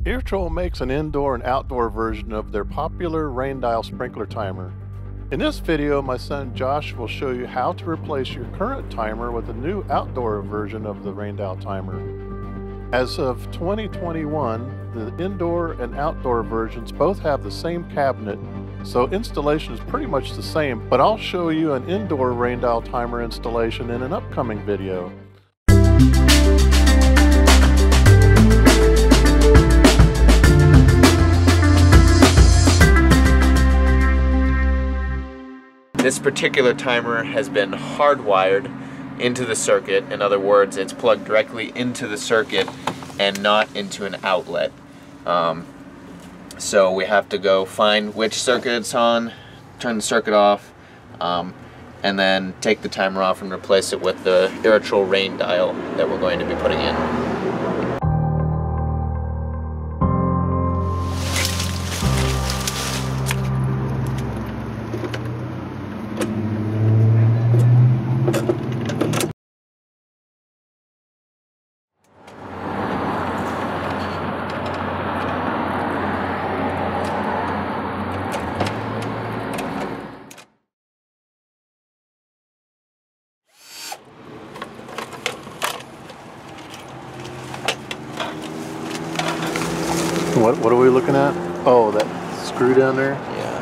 Irritrol makes an indoor and outdoor version of their popular rain dial sprinkler timer. In this video, my son Josh will show you how to replace your current timer with a new outdoor version of the rain dial timer. As of 2021, the indoor and outdoor versions both have the same cabinet, so installation is pretty much the same, but I'll show you an indoor rain dial timer installation in an upcoming video. This particular timer has been hardwired into the circuit. In other words, it's plugged directly into the circuit and not into an outlet. So we have to go find which circuit it's on, turn the circuit off, and then take the timer off and replace it with the Irritrol Rain Dial that we're going to be putting in. What are we looking at? Oh, that screw down there? Yeah.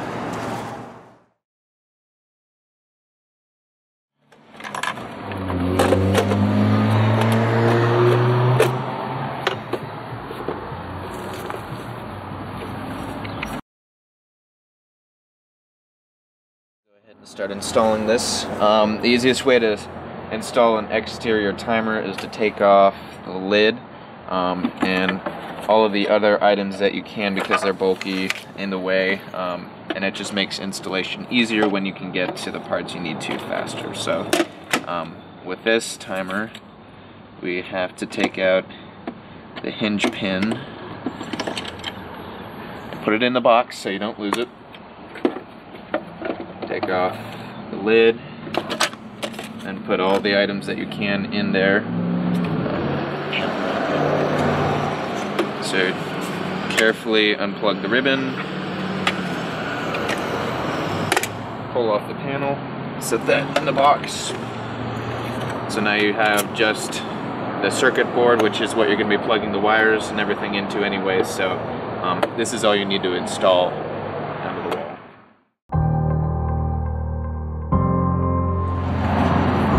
Go ahead and start installing this. The easiest way to install an exterior timer is to take off the lid and all of the other items that you can, because they're bulky in the way, and it just makes installation easier when you can get to the parts you need to faster. So with this timer, we have to take out the hinge pin, put it in the box so you don't lose it, take off the lid, and put all the items that you can in there. So carefully unplug the ribbon, pull off the panel, set that in the box. So now you have just the circuit board, which is what you're going to be plugging the wires and everything into anyway. So this is all you need to install onto the wall.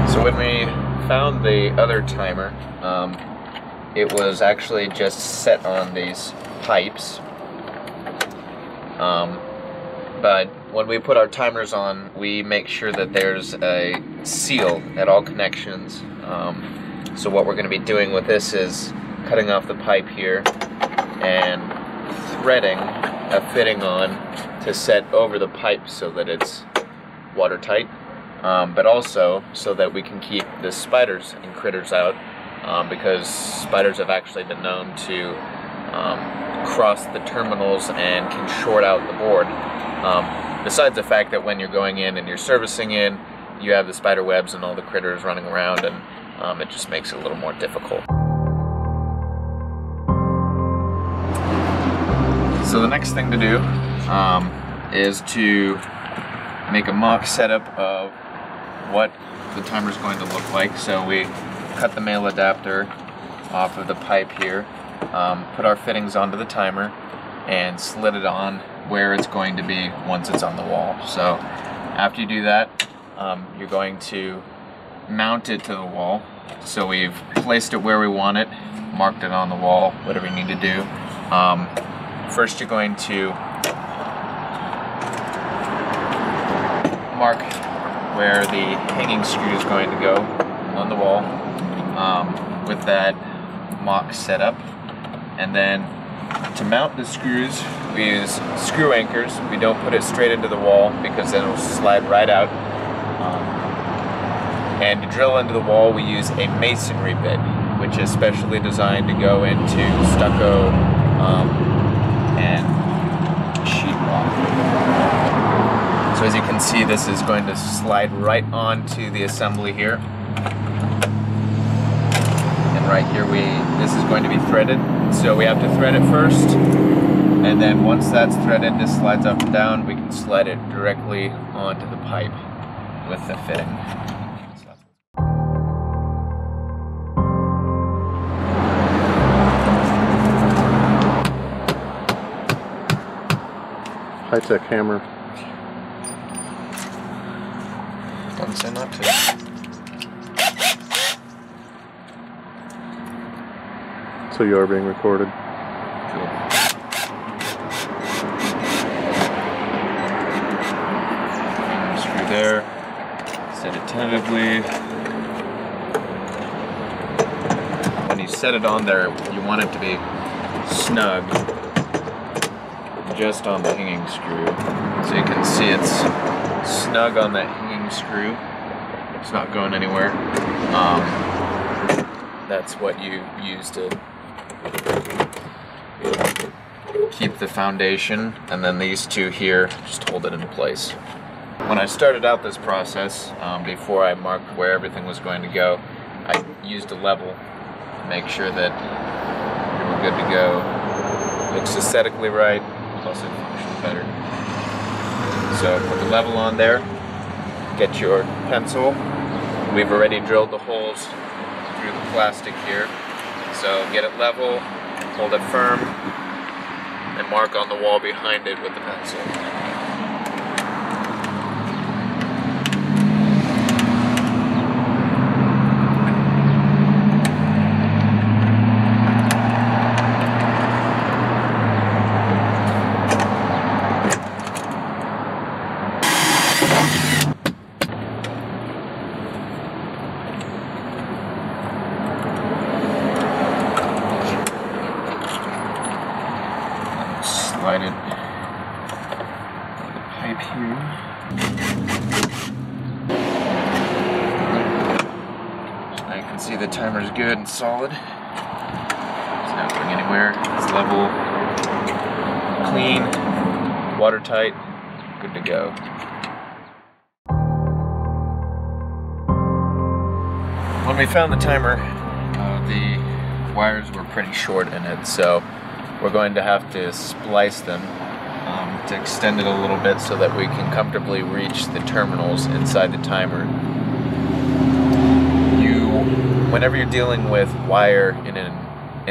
So when we found the other timer, it was actually just set on these pipes, but when we put our timers on, we make sure that there's a seal at all connections. So what we're going to be doing with this is cutting off the pipe here and threading a fitting on to set over the pipe so that it's watertight, but also so that we can keep the spiders and critters out. Because spiders have actually been known to cross the terminals and can short out the board. Besides the fact that when you're going in and you're servicing in, you have the spider webs and all the critters running around, and it just makes it a little more difficult. So the next thing to do is to make a mock setup of what the timer is going to look like. So we cut the male adapter off of the pipe here, put our fittings onto the timer, and slid it on where it's going to be once it's on the wall. So after you do that, you're going to mount it to the wall. So we've placed it where we want it, marked it on the wall, whatever you need to do. First you're going to mark where the hanging screw is going to go on the wall. With that mock setup, and then to mount the screws we use screw anchors. We don't put it straight into the wall because then it'll slide right out, and to drill into the wall we use a masonry bit, which is specially designed to go into stucco and sheetrock. So as you can see, this is going to slide right onto the assembly here. right here, this is going to be threaded. So we have to thread it first, and then once that's threaded, this slides up and down. We can slide it directly onto the pipe with the fitting. High-tech hammer. Don't say not to. So you are being recorded. Cool. Screw there. Set it tentatively. When you set it on there, you want it to be snug, just on the hanging screw. So you can see it's snug on that hanging screw. It's not going anywhere. That's what you use to keep the foundation, and then these two here just hold it in place. When I started out this process, before I marked where everything was going to go, I used a level to make sure that we were good to go. Looks aesthetically right, plus it functions better. So put the level on there, get your pencil. We've already drilled the holes through the plastic here. So get it level, hold it firm, and mark on the wall behind it with the pencil. Slide it on the pipe here. So now you can see the timer's good and solid. It's not going anywhere. It's level, clean, watertight, good to go. When we found the timer, the wires were pretty short in it, so we're going to have to splice them to extend it a little bit so that we can comfortably reach the terminals inside the timer. Whenever you're dealing with wire in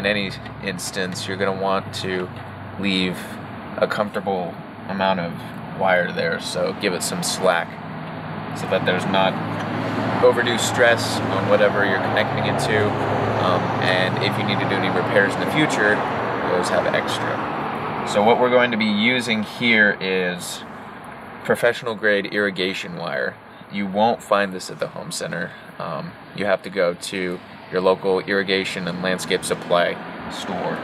any instance, you're going to want to leave a comfortable amount of wire there, so give it some slack so that there's not overdue stress on whatever you're connecting it to, and if you need to do any repairs in the future, those have extra. So what we're going to be using here is professional grade irrigation wire. You won't find this at the home center. You have to go to your local irrigation and landscape supply store,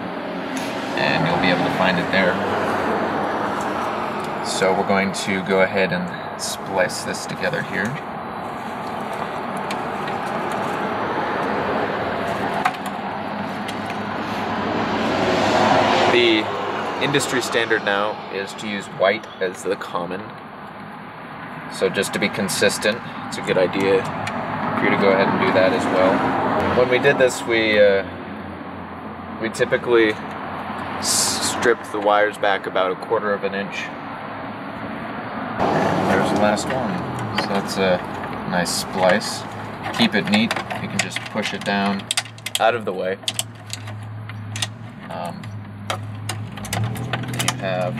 and you'll be able to find it there. So we're going to go ahead and splice this together here. The industry standard now is to use white as the common. So just to be consistent, it's a good idea for you to go ahead and do that as well. When we did this, we typically stripped the wires back about 1/4 of an inch. There's the last one. So that's a nice splice. Keep it neat. You can just push it down out of the way. Have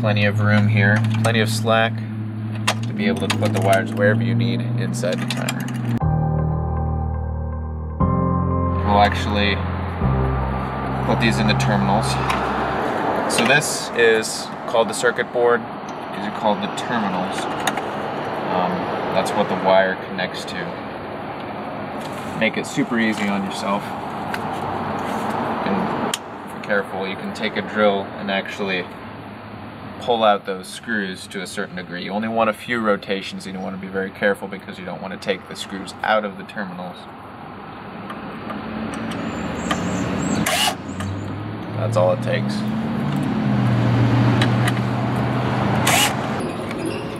plenty of room here, plenty of slack to be able to put the wires wherever you need inside the timer. We'll actually put these in the terminals. So this is called the circuit board. These are called the terminals. That's what the wire connects to. Make it super easy on yourself. Careful, you can take a drill and actually pull out those screws to a certain degree. You only want a few rotations, and you want to be very careful because you don't want to take the screws out of the terminals. That's all it takes.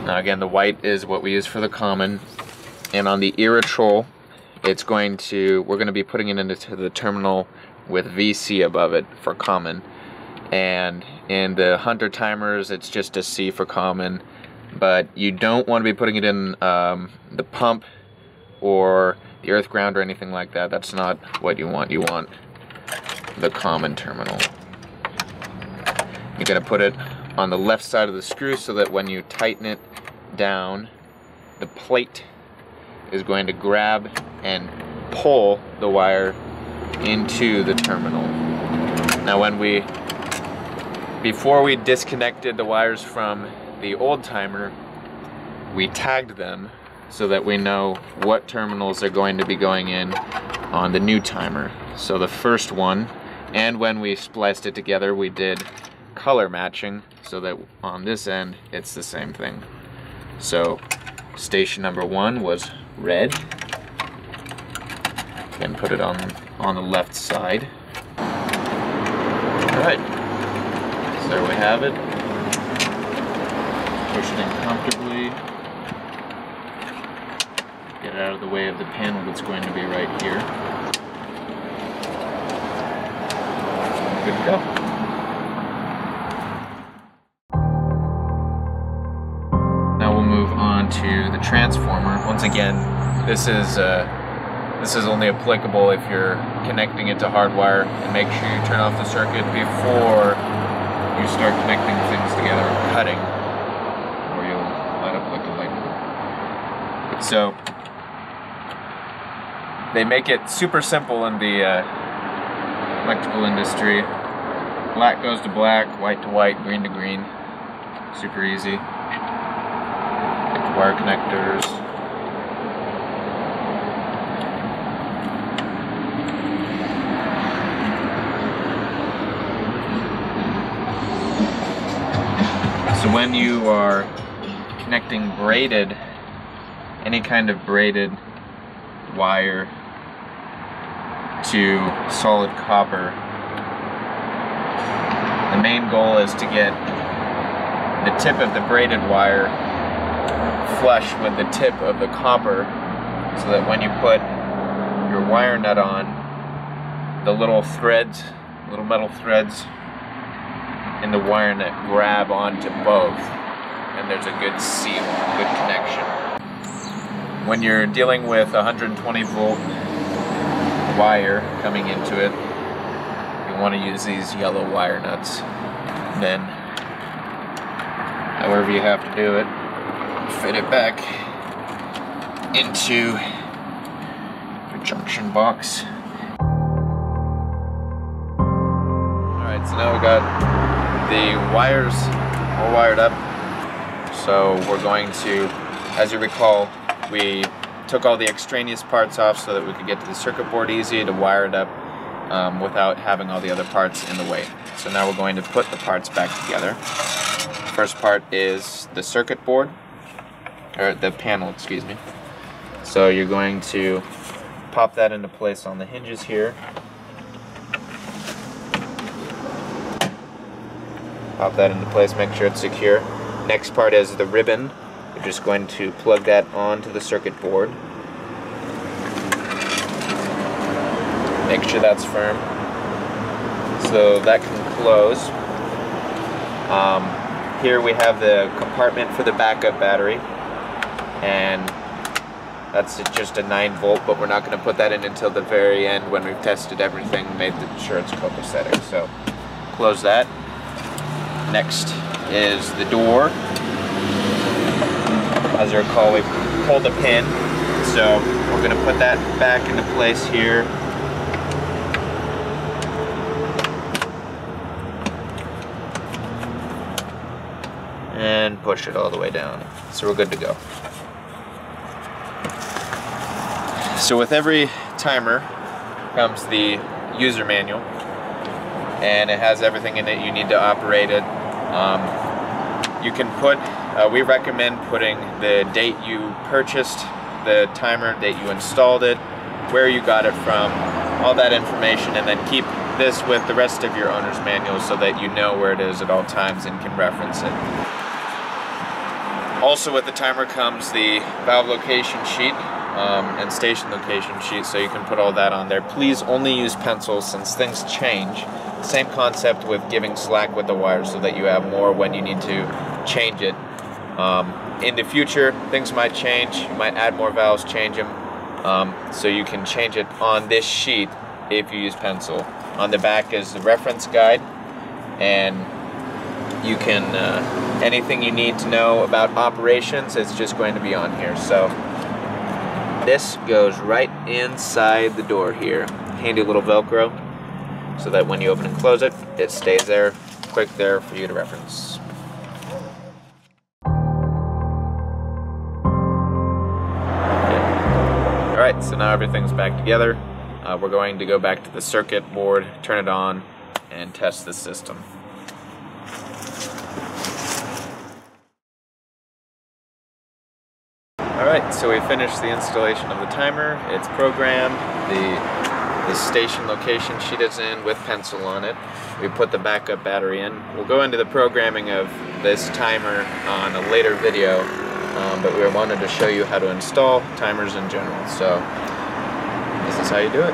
Now again, the white is what we use for the common, and on the Irritrol we're going to be putting it into the terminal with VC above it for common. And in the Hunter timers, it's just a C for common. But you don't want to be putting it in the pump or the earth ground or anything like that. That's not what you want. You want the common terminal. You're going to put it on the left side of the screw so that when you tighten it down, the plate is going to grab and pull the wire into the terminal. Now before we disconnected the wires from the old timer, we tagged them so that we know what terminals are going to be going in on the new timer. So the first one, and when we spliced it together, we did color matching so that on this end it's the same thing. So station number 1 was red. And put it on the left side. Alright, so there we have it. Push it in comfortably. Get it out of the way of the panel that's going to be right here. Good to go. Now we'll move on to the transformer. Once again, this is only applicable if you're connecting it to hardwire, and make sure you turn off the circuit before you start connecting things together and cutting, or you'll light up like a light bulb. So they make it super simple in the electrical industry. Black goes to black, white to white, green to green. Super easy. Like wire connectors. So when you are connecting any kind of braided wire to solid copper, the main goal is to get the tip of the braided wire flush with the tip of the copper, so that when you put your wire nut on, the little metal threads in the wire nut grab onto both, and there's a good seal, good connection. When you're dealing with 120 volt wire coming into it, you want to use these yellow wire nuts. Then, however you have to do it, fit it back into your junction box. Alright, so now we got the wires all wired up. So we're going to, as you recall, we took all the extraneous parts off so that we could get to the circuit board easy to wire it up without having all the other parts in the way. So now we're going to put the parts back together. First part is the circuit board, or the panel, excuse me. So you're going to pop that into place on the hinges here. Pop that into place, make sure it's secure. Next part is the ribbon. You're just going to plug that onto the circuit board. Make sure that's firm, so that can close. Here we have the compartment for the backup battery, and that's just a 9 volt, but we're not going to put that in until the very end when we've tested everything, made sure it's copacetic. So close that. Next is the door. As you recall, we pulled the pin, so we're going to put that back into place here. And push it all the way down. So we're good to go. So with every timer comes the user manual, and it has everything in it you need to operate it. You can put, we recommend putting the date you purchased the timer, date you installed it, where you got it from, all that information, and then keep this with the rest of your owner's manual so that you know where it is at all times and can reference it. Also with the timer comes the valve location sheet, and station location sheet, so you can put all that on there. Please only use pencils since things change. Same concept with giving slack with the wire so that you have more when you need to change it. In the future, things might change. You might add more valves, change them. So you can change it on this sheet if you use pencil. On the back is the reference guide, and you can, anything you need to know about operations, it's just going to be on here. So this goes right inside the door here. Handy little Velcro, so that when you open and close it, it stays there, quick there for you to reference. Alright, so now everything's back together. We're going to go back to the circuit board, turn it on, and test the system. Alright, so we finished the installation of the timer. It's programmed. The station location sheet is in with pencil on it. We put the backup battery in. We'll go into the programming of this timer on a later video, but we wanted to show you how to install timers in general. So this is how you do it.